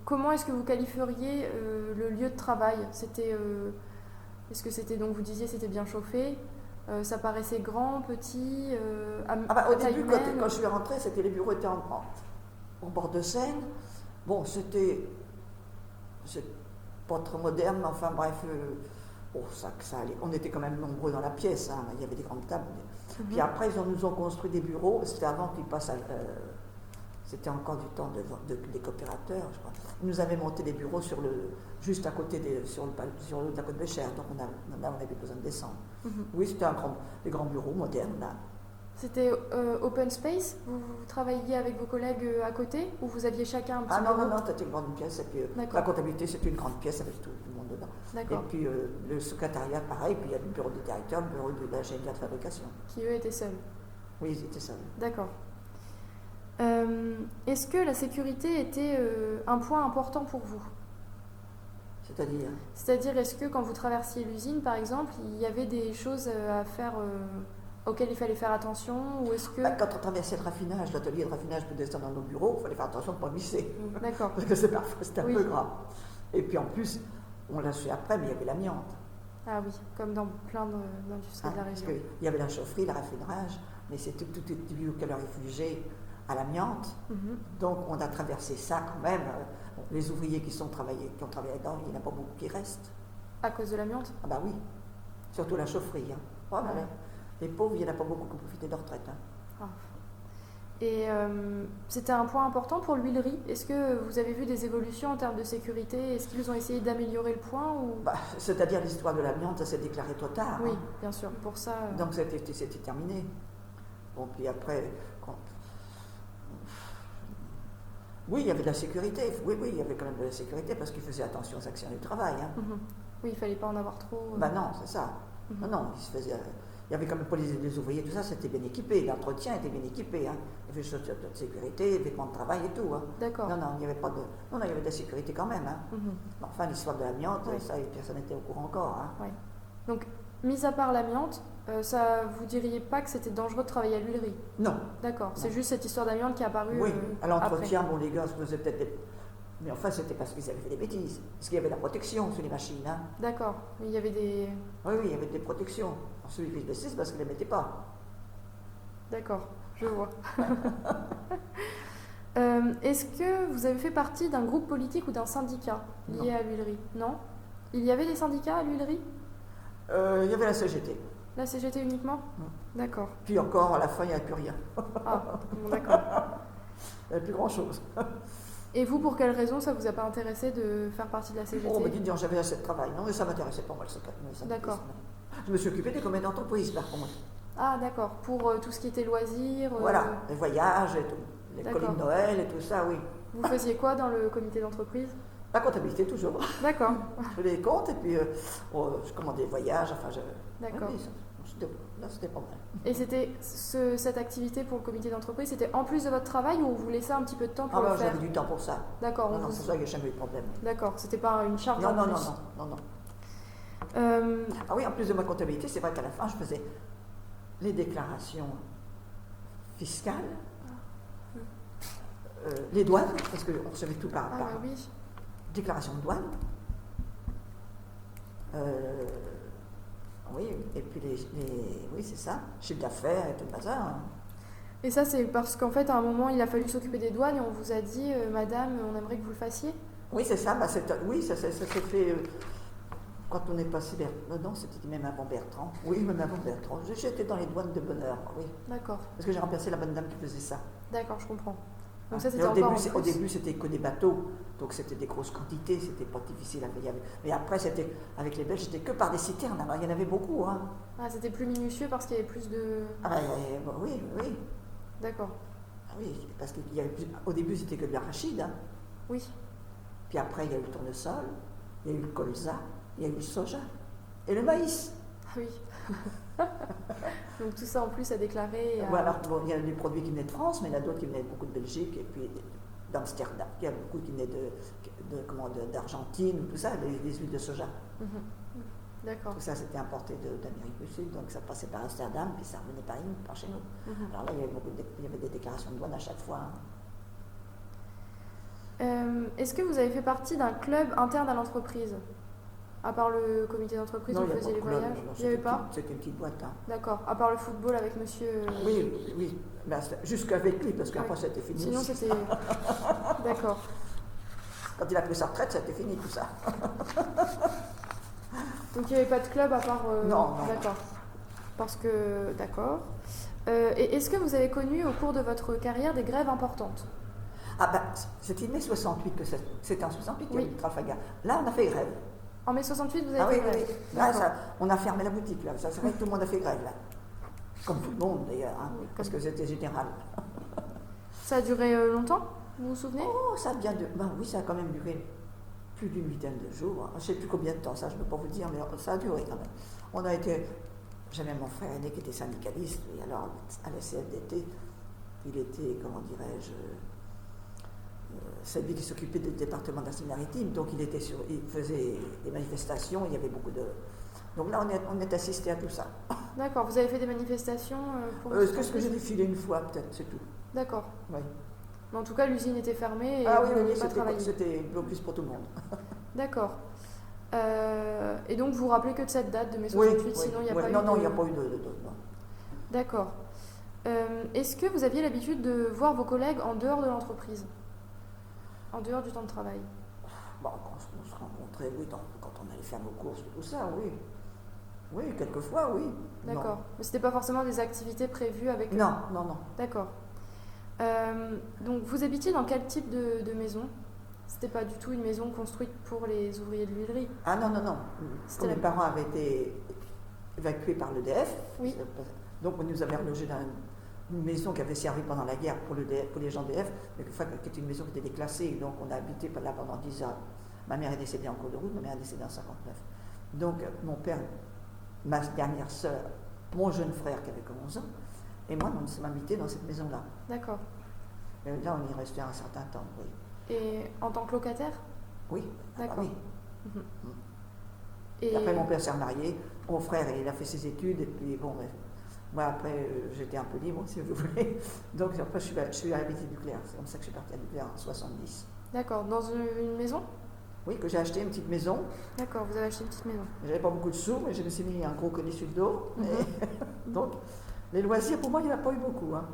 Comment est-ce que vous qualifieriez le lieu de travail? Est-ce que c'était, donc vous disiez, c'était bien chauffé? Ça paraissait grand, petit, au début, quand je suis rentrée, les bureaux étaient en bord de Seine. Bon, c'est pas trop moderne, mais enfin bref, ça allait. On était quand même nombreux dans la pièce, hein. Il y avait des grandes tables. Puis après, ils nous ont construit des bureaux. C'était avant qu'ils passent c'était encore du temps des coopérateurs, je crois. Ils nous avaient monté des bureaux juste à côté, sur le de la côte Béchère. Donc on avait besoin de descendre. Oui, c'était des grands bureaux modernes, là. C'était open space? Vous travailliez avec vos collègues à côté? Ou vous aviez chacun un petit bureau? Non, c'était une grande pièce. Et puis la comptabilité, c'était une grande pièce avec tout le monde dedans. D'accord. Et puis le secrétariat, pareil. Puis il y a le bureau du directeur, le bureau de l'ingénieur de fabrication. Qui, eux, étaient seuls? Oui, ils étaient seuls. D'accord. Est-ce que la sécurité était un point important pour vous? C'est-à-dire? C'est-à-dire, est-ce que quand vous traversiez l'usine, par exemple, il y avait des choses à faire auxquelles il fallait faire attention, ou est-ce que... Bah, quand on traversait le raffinage, l'atelier de raffinage pour descendre dans nos bureaux, il fallait faire attention de ne pas glisser. D'accord. Parce que parfois c'était un peu grave. Et puis en plus, on l'a fait après, mais il y avait l'amiante. Ah oui, comme dans plein d'industries de la région. Parce qu'il y avait la chaufferie, le raffinage, mais c'était tout était biocalorifugé à l'amiante. Donc on a traversé ça quand même. Les ouvriers qui ont travaillé là-dedans, il n'y en a pas beaucoup qui restent. À cause de l'amiante? Ah bah oui, surtout la chaufferie. Hein. Oh, Ouais. Les pauvres, il n'y en a pas beaucoup qui ont profité de leur retraite. Hein. Ah. Et c'était un point important pour l'huilerie. Est-ce que vous avez vu des évolutions en termes de sécurité? Est-ce qu'ils ont essayé d'améliorer le point ou... C'est-à-dire l'histoire de l'amiante, ça s'est déclaré trop tard. Oui, hein. bien sûr, pour ça... Donc c'était terminé. Bon, puis après... Oui, il y avait de la sécurité. Oui, il y avait quand même de la sécurité parce qu'ils faisaient attention aux accidents du travail. Hein. Oui, il ne fallait pas en avoir trop. Non, c'est ça. Non, il y avait quand même pas les ouvriers, tout ça, c'était bien équipé. L'entretien était bien équipé. Hein. Il y avait des chaussures de sécurité, des vêtements de travail et tout. Hein. D'accord. Non, il n'y avait pas de... Non, il y avait de la sécurité quand même. Hein. Enfin, l'histoire de l'amiante, ça, personne n'était au courant encore. Hein. Ouais. Donc, mis à part l'amiante, ça, vous diriez pas que c'était dangereux de travailler à l'huilerie? Non. D'accord. C'est juste cette histoire d'amiante qui est apparue. Oui, à l'entretien, après. bon, les gars se faisaient peut-être des... Mais enfin, c'était parce qu'ils avaient fait des bêtises. Parce qu'il y avait la protection sur les machines. Hein. D'accord. Il y avait des... Oui, il y avait des protections. Alors, celui qui se blessait, c'est parce qu'ils ne les mettaient pas. D'accord, je vois. Est-ce que vous avez fait partie d'un groupe politique ou d'un syndicat lié à l'huilerie? Non. Il y avait des syndicats à l'huilerie? Il y avait la CGT. La CGT uniquement? D'accord. Puis encore, à la fin, il n'y avait plus rien. Ah, bon, d'accord. Il n'y avait plus grand-chose. Et vous, pour quelle raison ça vous a pas intéressé de faire partie de la CGT? Oh, dites donc, j'avais assez de travail. Non, mais ça ne m'intéressait pas, moi, le syndicalisme. D'accord. Je me suis occupé des comités d'entreprise, par contre. Ah, d'accord. Pour tout ce qui était loisirs Voilà, les voyages et tout. Les D'accord. colis de Noël et tout ça, oui. Vous faisiez quoi dans le comité d'entreprise? La comptabilité, toujours. D'accord. Je faisais les comptes et puis je commandais des voyages. Enfin, D'accord. Oui, là, c'était pas mal. Et c'était cette activité pour le comité d'entreprise, c'était en plus de votre travail ou on vous laissait un petit peu de temps pour le faire? J'avais du temps pour ça. D'accord. Non, c'est ça, il n'y a jamais eu de problème. D'accord, c'était pas une charge Non, en non, plus. non. Ah oui, en plus de ma comptabilité, c'est vrai qu'à la fin, je faisais les déclarations fiscales, les douanes, parce qu'on recevait tout par oui. déclaration de douane. Oui, et puis oui, c'est ça, chiffre d'affaires et tout le bazar. Hein. Et ça, c'est parce qu'en fait, à un moment, il a fallu s'occuper des douanes et on vous a dit, madame, on aimerait que vous le fassiez? Oui, c'est ça. Oui, ça s'est fait quand on est passé vers... Non, c'était même avant Bertrand. Oui, même avant Bertrand. J'étais dans les douanes de bonheur, oui. D'accord. Parce que j'ai remplacé la bonne dame qui faisait ça. D'accord, je comprends. Donc ça, Et c'était encore en plus. au début, c'était que des bateaux. Donc c'était des grosses quantités, c'était pas difficile à payer. Mais après, avec les Belges, c'était que par des citernes. Alors, il y en avait beaucoup. Hein. Ah, c'était plus minutieux parce qu'il y avait plus de... Oui. D'accord. Ah oui, parce qu'au début, c'était que de l'arachide. Hein. Oui. Puis après, il y a eu le tournesol, il y a eu le colza, il y a eu le soja et le maïs. Ah oui. Donc tout ça en plus à déclarer. Voilà, bon, il y a des produits qui venaient de France, mais il y en a d'autres qui venaient beaucoup de Belgique et puis d'Amsterdam. Il y a beaucoup qui venaient d'Argentine, tout ça, des huiles de soja. D'accord. Tout ça, c'était importé d'Amérique du Sud, donc ça passait par Amsterdam, puis ça revenait par chez nous. Alors là, il y avait des déclarations de douane à chaque fois. Est-ce que vous avez fait partie d'un club interne à l'entreprise? À part le comité d'entreprise où vous faisiez les voyages? Il n'y avait pas? C'était une petite boîte. Hein. D'accord. À part le football avec monsieur... Oui. Ben, jusqu'avec lui, parce qu'après, c'était fini. Sinon, c'était... D'accord. Quand il a pris sa retraite, c'était fini tout ça. Donc, il n'y avait pas de club à part... Non. D'accord. Parce que... D'accord. Et est-ce que vous avez connu au cours de votre carrière des grèves importantes? Ah ben, c'était mai 68 que c'était en 68 qu'il y a eu le Trafalgar. Là, on a fait grève. En mai 68, vous avez fait grève? Oui. Là, on a fermé la boutique, là. Ça, c'est vrai que tout le monde a fait grève, là. Comme tout le monde, d'ailleurs, hein, parce que c'était général. Ça a duré longtemps, vous vous souvenez? Oh, ça a bien oui, ça a quand même duré plus d'une vingtaine de jours. Je ne sais plus combien de temps, ça, je ne peux pas vous dire, mais ça a duré quand même. J'avais mon frère aîné qui était syndicaliste, et alors, à la CFDT, il était, comment dirais-je, c'est lui qui s'occupait du département d'Arcy-Maritime, donc il faisait des manifestations, il y avait beaucoup de... Donc là, on est assisté à tout ça. D'accord, vous avez fait des manifestations pour Ce que j'ai défilé une fois, peut-être, c'est tout. D'accord. Oui. Mais en tout cas, l'usine était fermée et Ah vous oui, n'alliez oui, pas travailler. c'était blocus pour tout le monde. D'accord. Et donc, vous vous rappelez que de cette date de mai 68, sinon il n'y a pas eu Non, il n'y a pas eu de... Non. D'accord. Est-ce que vous aviez l'habitude de voir vos collègues en dehors de l'entreprise? En dehors du temps de travail? Bon, quand on se rencontrait, oui, quand on allait faire nos courses, tout ça, oui. Oui, quelquefois, oui. D'accord. Mais ce n'était pas forcément des activités prévues avec eux? Non, non, non. D'accord. Donc, vous habitiez dans quel type de maison? C'était pas du tout une maison construite pour les ouvriers de l'huilerie? Ah non, non, non. Quand mes parents avaient été évacués par l'EDF, oui. Donc on nous avait relogés dans une maison qui avait servi pendant la guerre pour les gens d'EDF, mais qui était une maison qui était déclassée, donc on a habité là pendant 10 ans. Ma mère est décédée en cours de route, ma mère est décédée en 59. Donc mon père, ma dernière sœur, mon jeune frère qui avait que 11 ans, et moi, nous sommes habités dans cette maison-là. D'accord. Et là, on y restait un certain temps, oui. Et en tant que locataire? Oui. D'accord. Oui. Mhm. Et après, mon père s'est remarié, mon frère, il a fait ses études, et puis bon, bref. Moi, après, j'étais un peu libre, si vous voulez. Donc, après, je suis à l'habitude nucléaire. C'est comme ça que je suis partie à nucléaire en 70. D'accord. Dans une maison? Oui, que j'ai acheté une petite maison. D'accord, vous avez acheté une petite maison. J'avais pas beaucoup de sous, mais je me suis mis un gros collier sur le dos. Donc, les loisirs, pour moi, il n'y en a pas eu beaucoup. Hein.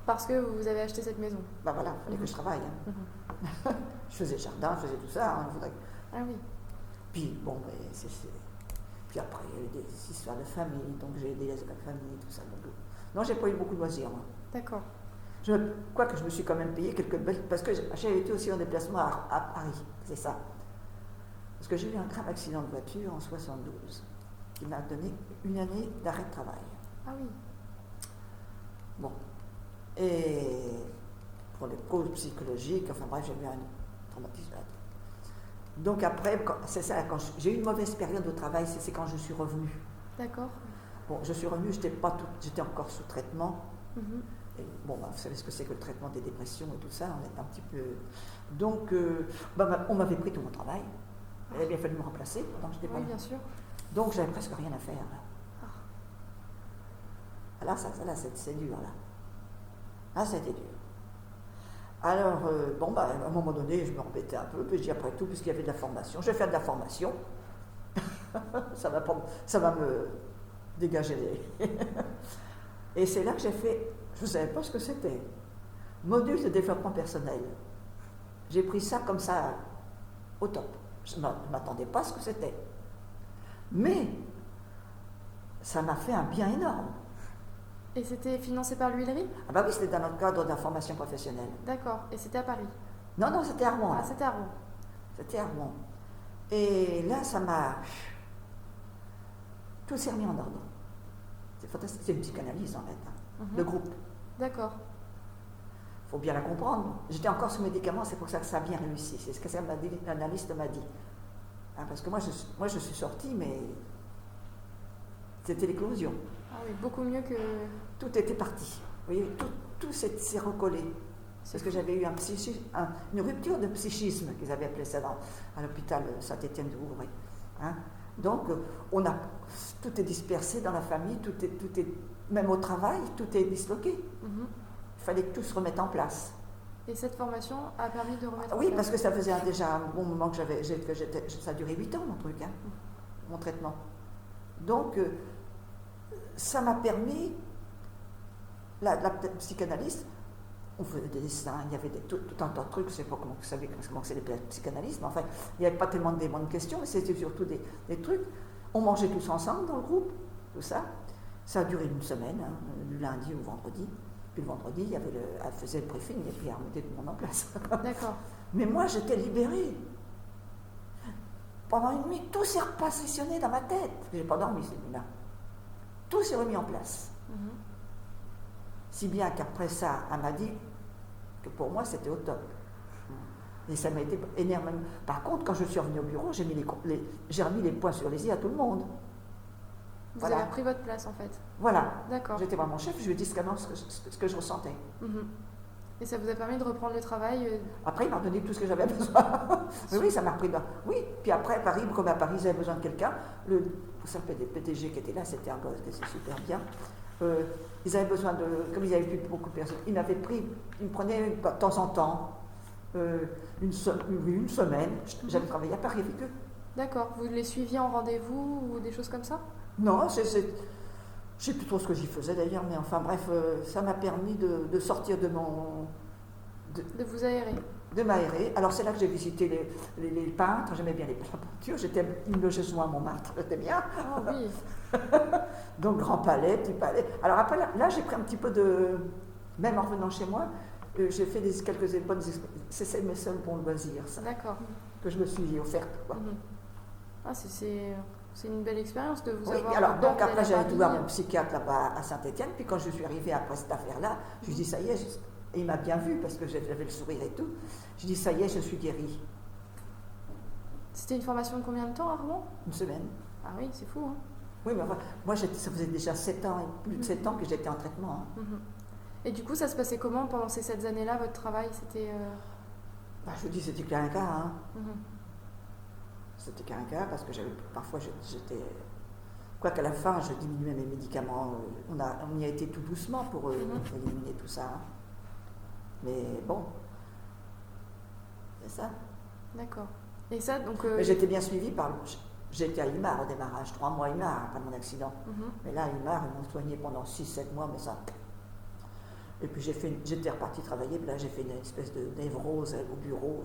Parce que vous avez acheté cette maison? Ben voilà, il fallait que je travaille. Hein. Je faisais le jardin, je faisais tout ça. Hein. Ah oui. Puis, bon, puis après, il y a eu des histoires de famille, donc j'ai aidé la famille, tout ça. Donc, non, j'ai pas eu beaucoup de loisirs. Moi. D'accord. Quoique je me suis quand même payé quelques belles... Parce que j'ai été aussi en déplacement à Paris, c'est ça. Parce que j'ai eu un grave accident de voiture en 72, qui m'a donné une année d'arrêt de travail. Ah oui. Bon. Et pour les causes psychologiques, enfin bref, j'ai eu un traumatisme. Donc après, c'est ça, quand j'ai eu une mauvaise période au travail, c'est quand je suis revenue. D'accord. Bon, je suis revenue, j'étais encore sous traitement. Et bon, vous savez ce que c'est que le traitement des dépressions et tout ça, on est un petit peu... Donc, on m'avait pris tout mon travail. Il a bien fallu me remplacer pendant que j'étais pas là. Bien sûr. Donc, j'avais presque rien à faire. Là, c'est dur, là. Là, c'était dur. Alors, à un moment donné, je me remettais un peu, puis je dis après tout, puisqu'il y avait de la formation, je vais faire de la formation. ça va me dégager Et c'est là que j'ai fait, je ne savais pas ce que c'était, module de développement personnel. J'ai pris ça comme ça, au top. Je ne m'attendais pas à ce que c'était. Mais, ça m'a fait un bien énorme. Et c'était financé par l'huilerie? Ah bah oui, c'était dans le cadre de la formation professionnelle. D'accord. Et c'était à Paris? Non, c'était à Rouen. Ah, c'était à Rouen. C'était à Rouen. Et là, ça m'a... Tout s'est remis en ordre. C'est fantastique. C'est une psychanalyse, en fait, de groupe. D'accord. Il faut bien la comprendre. J'étais encore sous médicaments, c'est pour ça que ça a bien réussi. C'est ce que l'analyste m'a dit. Hein, parce que moi, je suis sortie, mais c'était l'éclosion. Ah oui, beaucoup mieux que... Tout était parti. Vous voyez, tout s'est recollé. Parce que j'avais eu une rupture de psychisme, qu'ils avaient appelé ça à l'hôpital Saint-Étienne de Vouvray. Hein. Donc, tout est dispersé dans la famille, tout est, même au travail, tout est disloqué. Il fallait que tout se remette en place. Et cette formation a permis de remettre en place? Oui, parce que ça faisait déjà un bon moment que ça a duré 8 ans, mon truc, hein, mon traitement. Donc, ça m'a permis, la psychanalyste, on faisait des dessins, il y avait tout un tas de trucs, je ne sais pas comment vous savez comment c'est les psychanalystes, mais enfin, il n'y avait pas tellement de bonnes questions, mais c'était surtout des trucs. On mangeait tous ensemble dans le groupe, tout ça. Ça a duré une semaine, hein, du lundi au vendredi. Puis le vendredi, elle faisait le briefing et puis elle remettait tout le monde en place. D'accord. Mais moi, j'étais libérée. Pendant une nuit, tout s'est repositionné dans ma tête. Je n'ai pas dormi cette nuit-là. Tout s'est remis en place. Si bien qu'après ça, elle m'a dit que pour moi, c'était au top. Et ça m'a été énormément. Par contre, quand je suis revenue au bureau, j'ai remis les points sur les i à tout le monde. Vous avez pris votre place, en fait. Voilà. D'accord. J'étais vraiment chef, je lui ai dit ce que je ressentais. Et ça vous a permis de reprendre le travail Après, il m'a donné tout ce que j'avais besoin. Mais oui, ça m'a repris. Oui, puis après, à Paris, comme à Paris, j'avais besoin de quelqu'un. Le PDG qui était là, c'était un gosse, c'était super bien. Ils avaient besoin de. Comme ils n'avaient plus beaucoup de personnes, ils me prenaient de temps en temps, une semaine. J'allais travailler à Paris avec eux. D'accord. Vous les suiviez en rendez-vous ou des choses comme ça? Non, je ne sais plus trop ce que j'y faisais d'ailleurs, mais enfin bref, ça m'a permis de sortir de mon. De vous aérer. De m'aérer. Alors c'est là que j'ai visité les peintres, j'aimais bien les peintures, ils me logeaient souvent à Montmartre, c'était bien. Ah oui. Donc grand palais, petit palais. Alors après là j'ai pris un petit peu de. Même en revenant chez moi, j'ai fait quelques bonnes expériences. C'est mes seuls bons loisirs, ça. D'accord. Que je me suis offerte. Ah, c'est une belle expérience de vous oui, avoir. Alors donc après j'avais tout voir mon psychiatre là-bas à Saint-Étienne, puis quand je suis arrivée après cette affaire-là, je lui ai dit ça y est, et il m'a bien vu parce que j'avais le sourire et tout. Je dis ça y est, je suis guérie. C'était une formation de combien de temps, Armand? Une semaine. Ah oui, c'est fou. Hein. Oui, mais enfin, moi ça faisait déjà 7 ans, plus de 7 ans que j'étais en traitement. Hein. Et du coup, ça se passait comment pendant ces 7 années-là, votre travail? C'était. Je vous dis, c'était qu'un cas. Hein. C'était qu'un cas parce que parfois j'étais. Quoi qu'à la fin, je diminuais mes médicaments. On y a été tout doucement pour éliminer tout ça. Hein. Mais bon, c'est ça. D'accord. Et ça, donc. Mais j'étais bien suivie par. J'étais à Imar au démarrage, 3 mois à Imar après mon accident. Mais là, à Imar, ils m'ont soigné pendant 6-7 mois, mais ça. Et puis j'étais repartie travailler, puis là j'ai fait une espèce de névrose au bureau.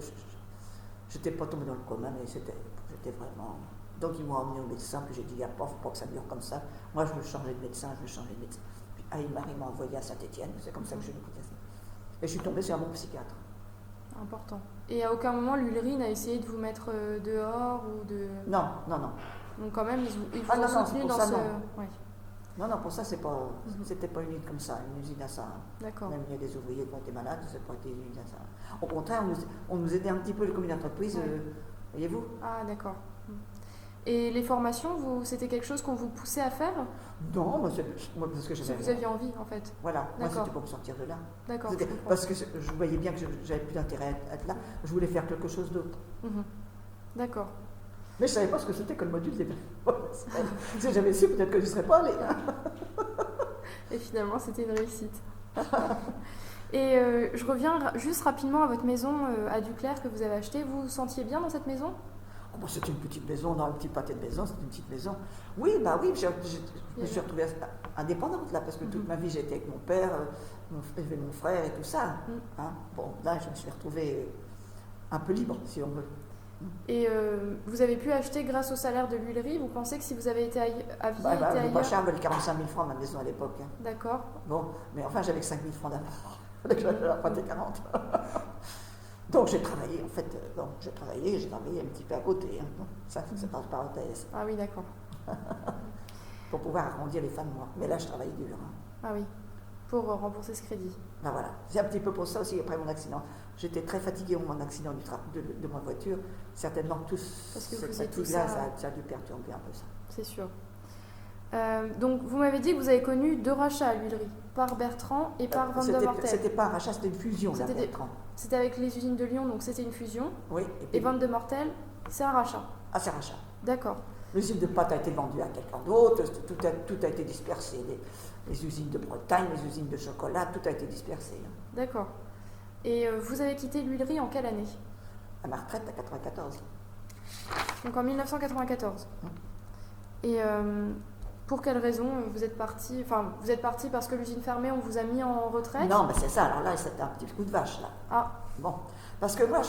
J'étais pas tombée dans le coma, mais j'étais vraiment. Donc ils m'ont emmené au médecin, puis j'ai dit, il n'y a pas, faut pas que ça dure comme ça. Moi je veux changer de médecin, Puis à Imar, il m'a envoyé à Saint-Étienne, c'est comme ça que je l'ai écouté. Et je suis tombée sur un bon psychiatre. Important. Et à aucun moment, l'Ulri n'a essayé de vous mettre dehors ou de. Non. Donc quand même, ils vous ont soutenu dans ce. Ouais. Non, pour ça, c'était pas une usine comme ça, une usine à ça. D'accord. Même il y a des ouvriers qui ont été malades, ça n'a pas été une usine à ça. Au contraire, on nous aidait un petit peu comme une entreprise, voyez-vous. Ah, d'accord. Et les formations, c'était quelque chose qu'on vous poussait à faire? Non, moi, parce que vous aviez envie, en fait. Voilà, moi c'était pour me sortir de là. D'accord. Parce que je voyais bien que j'avais plus d'intérêt à être là, je voulais faire quelque chose d'autre. D'accord. Mais je ne savais pas ce que c'était que le module. Si j'avais su, peut-être que je ne serais pas allée. Et finalement, c'était une réussite. Et je reviens juste rapidement à votre maison à Duclerc que vous avez achetée. Vous vous sentiez bien dans cette maison? C'était une petite maison, dans un petit pâté de maison, c'était une petite maison. Oui, je me suis retrouvée indépendante là, parce que toute ma vie j'étais avec mon père, mon frère et tout ça. Hein. Bon, là je me suis retrouvée un peu libre, si on veut. Et vous avez pu acheter grâce au salaire de l'huilerie? Vous pensez que si vous avez été ailleurs... Pas cher, elle valait 45 000 francs ma maison à l'époque. Hein. D'accord. Bon, mais enfin j'avais que 5 000 francs d'abord. J'avais emprunté 40. Donc j'ai travaillé, en fait, j'ai travaillé un petit peu à côté. Hein. Ça, c'est entre parenthèses. Ah oui, d'accord. Pour pouvoir arrondir les fins de mois. Mais là, je travaille dur. Hein. Ah oui, pour rembourser ce crédit. Ben voilà, c'est un petit peu pour ça aussi, après mon accident. J'étais très fatiguée au moment de l'accident de ma voiture. Certainement, cette fatigue-là, ça a dû perturber un peu ça. C'est sûr. Donc, vous m'avez dit que vous avez connu 2 rachats à l'huilerie, par Bertrand et par Van de Mortel. C'était pas un rachat, c'était une fusion, là, Bertrand. C'était avec les usines de Lyon, donc c'était une fusion. Oui. Et Van de Mortel, c'est un rachat. Ah, c'est un rachat. D'accord. L'usine de pâte a été vendue à quelqu'un d'autre, tout a été dispersé. Les usines de Bretagne, les usines de chocolat, tout a été dispersé. D'accord. Et vous avez quitté l'huilerie en quelle année? À ma retraite, à 94. Donc en 1994. Et pour quelle raison vous êtes parti? Enfin, vous êtes parti parce que l'usine fermait, on vous a mis en retraite? Non, mais c'est ça. Alors là, c'était un petit coup de vache, là. Ah. Bon, parce que moi,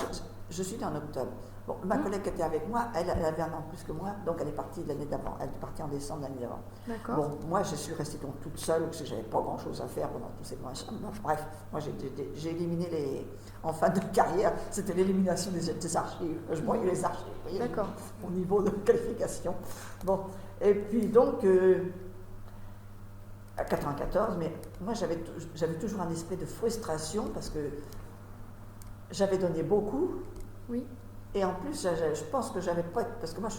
je suis née en octobre. Bon, ma collègue qui était avec moi, elle avait un an plus que moi, donc elle est partie l'année d'avant. Elle est partie en décembre l'année d'avant. D'accord. Bon, moi, je suis restée donc toute seule, parce que j'avais pas grand-chose à faire pendant tous ces mois. Bref, moi, j'ai éliminé en fin de carrière, c'était l'élimination des archives. Je broyais les archives, vous voyez, d'accord, au niveau de qualification. Bon, et puis donc, à 94, mais moi, j'avais toujours un esprit de frustration, parce que j'avais donné beaucoup. Oui. Et en plus, je pense que j'avais pas. Parce que moi,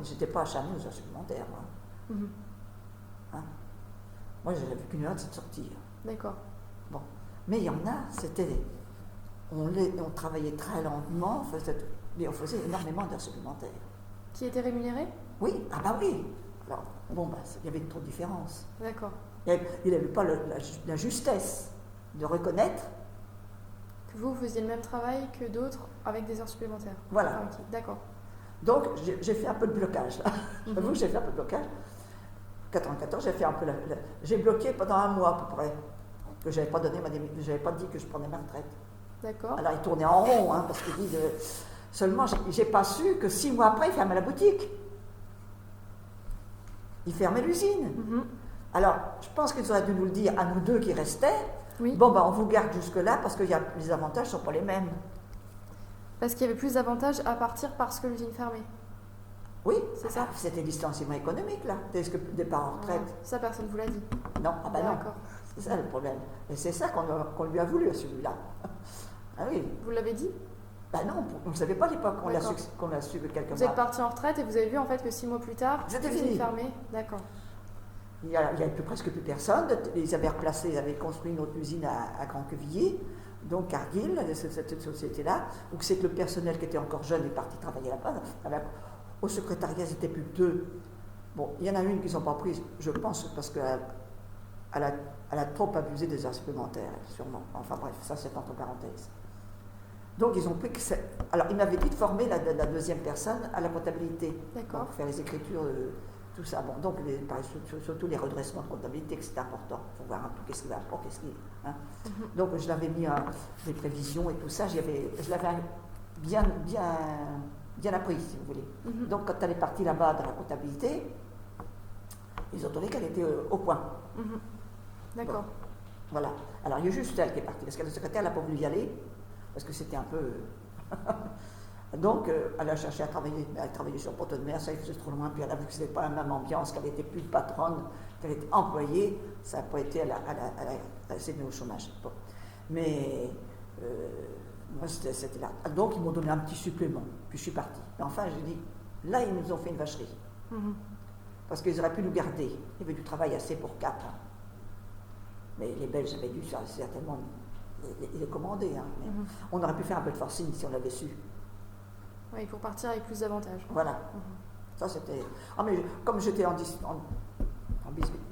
j'étais pas acharneuse supplémentaire. Moi, moi j'avais qu'une hâte, c'est de sortir. D'accord. Bon. Mais il y en a, on travaillait très lentement, mais on faisait énormément d'heures supplémentaires. Qui étaient rémunérés? Oui, ah bah oui. Alors, bon, il y avait trop de différence. D'accord. Il n'avait pas la justesse de reconnaître. Que vous faisiez le même travail que d'autres avec des heures supplémentaires. Voilà. Ah, ok, d'accord. Donc, j'ai fait un peu de blocage, là. J'avoue que j'ai fait un peu de blocage. 94, j'ai fait un peu j'ai bloqué pendant un mois à peu près, que j'avais pas dit que je prenais ma retraite. D'accord. Alors, il tournait en rond, hein, parce qu'il dit seulement, j'ai pas su que 6 mois après, il fermait la boutique. Il fermait l'usine. Alors, je pense qu'ils auraient dû nous le dire à nous deux qui restaient. Oui. Bon, on vous garde jusque-là parce que les avantages ne sont pas les mêmes. Parce qu'il y avait plus d'avantages à partir parce que l'usine fermait. Oui, c'est ça. C'était licenciement économique, là, départ en retraite. Ça, personne ne vous l'a dit. Non, non. D'accord. C'est ça le problème. Et c'est ça qu'on lui a voulu à celui-là. Ah oui. Vous l'avez dit? Non, on ne savait pas à l'époque qu'on l'a su quelques mois. Vous êtes parti en retraite et vous avez vu en fait que 6 mois plus tard, c'était l'usine fermée. D'accord. Il n'y avait presque plus personne. Ils avaient replacé, ils avaient construit une autre usine à Grand-Quevilly, donc Cargill, cette société-là, où c'est que le personnel qui était encore jeune est parti travailler là-bas. Au secrétariat, ils étaient plus que 2. Bon, il y en a une qui ne sont pas prises, je pense, parce qu'elle a trop abusé des heures supplémentaires, sûrement. Enfin bref, ça c'est entre parenthèses. Donc ils ont pris que alors il m'avait dit de former la deuxième personne à la comptabilité. D'accord. Pour faire les écritures, tout ça. Bon, donc surtout les redressements de comptabilité, que c'est important. Il faut voir un peu qu'est-ce qui va pas, qu'est-ce qui. Hein. Donc je l'avais mis les prévisions et tout ça, je l'avais bien appris, si vous voulez. Donc quand elle est partie là-bas dans la comptabilité, ils ont trouvé qu'elle était au point. D'accord. Bon, voilà. Alors il y a juste elle qui est partie, parce que le secrétaire n'a pas voulu y aller, parce que c'était un peu. Donc elle a cherché à travailler. Elle travaillait sur Pont de Mer, ça il faisait trop loin, puis elle a vu que ce n'était pas la même ambiance, qu'elle n'était plus patronne, qu'elle était employée, ça n'a pas été, elle s'est mise au chômage. Bon. Mais moi c'était là. Donc ils m'ont donné un petit supplément, puis je suis partie. Mais enfin j'ai dit, là ils nous ont fait une vacherie. Parce qu'ils auraient pu nous garder. Il y avait du travail assez pour 4. Mais les Belges avaient dû certainement les commander. Hein. On aurait pu faire un peu de forcing si on l'avait su. Oui, pour partir avec plus d'avantages. Voilà. Ça c'était. Ah mais comme j'étais en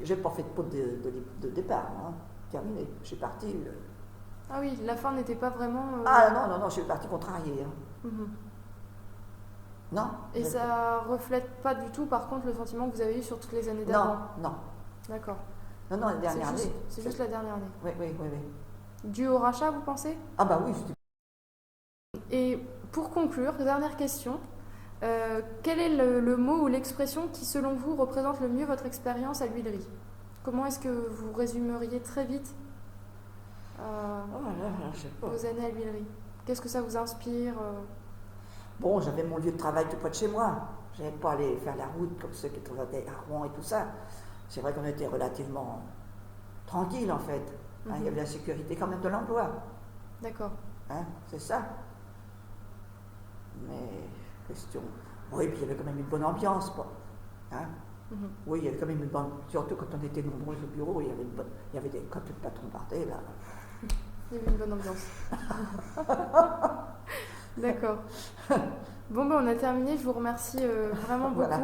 j'ai pas fait de pot de départ. Hein. Terminé. Je suis partie. Ah oui, la fin n'était pas vraiment. Ah non, je suis partie contrariée. Hein. Non. Et ça reflète pas du tout, par contre, le sentiment que vous avez eu sur toutes les années d'avant. Non. D'accord. Non, la dernière année. C'est juste la dernière année. Oui. Dû au rachat, vous pensez? Ah bah oui. Et pour conclure, dernière question. Quel est le mot ou l'expression qui, selon vous, représente le mieux votre expérience à l'huilerie? Comment est-ce que vous résumeriez très vite vos années à l'huilerie? Qu'est-ce que ça vous inspire? Bon, j'avais mon lieu de travail tout près de chez moi. Je n'allais pas aller faire la route comme ceux qui travaillaient à Rouen et tout ça. C'est vrai qu'on était relativement tranquille en fait. Hein, il y avait la sécurité quand même de l'emploi. D'accord. Hein, c'est ça. Mais, question. Oui, puis il y avait quand même une bonne ambiance, quoi. Hein. Oui, il y avait quand même une bonne. Surtout quand on était nombreux au bureau, quand le patron partait, là. Il y avait une bonne ambiance. D'accord. Bon, on a terminé. Je vous remercie vraiment beaucoup. Voilà.